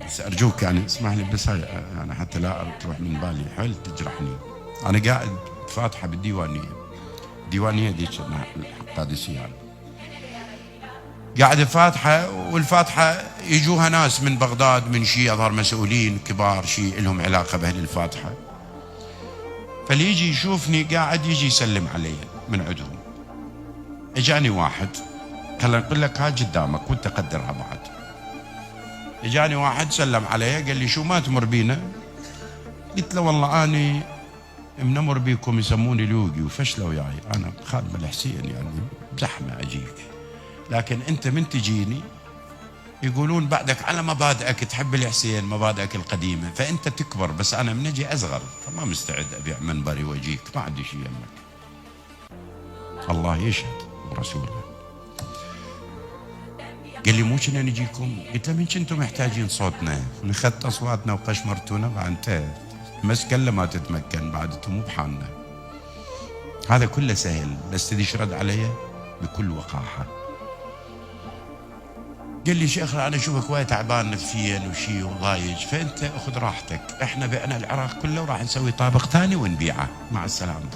بس أرجوك يعني اسمح لي بس هاي يعني حتى لا تروح من بالي حيل تجرحني. أنا قاعد فاتحة بالديوانية، ديوانية ديك القادسية يعني، قاعدة فاتحة، والفاتحة يجوها ناس من بغداد من شيء أظهر مسؤولين كبار شيء لهم علاقة بأهل الفاتحة، فاللي يجي يشوفني قاعد يجي يسلم علي من عندهم. اجاني واحد، خلينا نقول لك هاي قدامك وانت قدرها بعد. اجاني واحد سلم علي قال لي شو ما تمر بينا؟ قلت له والله اني منمر بيكم يسموني لوقي وفشله وياي، انا خادم الحسين يعني بزحمه اجيك، لكن انت من تجيني يقولون بعدك على مبادئك تحب الحسين مبادئك القديمه، فانت تكبر، بس انا من اجي اصغر فما مستعد ابيع منبري واجيك، ما عندي شيء يمك. الله يشهد ورسوله. قال لي مو كنا نجيكم؟ قلت له من كنتم محتاجين صوتنا؟ نخدت اصواتنا وقشمرتونا بعد انت مسكن ما تتمكن بعد انتم مو بحالنا. هذا كله سهل، بس تدري رد علي بكل وقاحه. قال لي شيخ انا اشوفك وايد تعبان نفسيا وشي وضايج، فانت اخذ راحتك، احنا بعنا العراق كله وراح نسوي طابق ثاني ونبيعه، مع السلامه.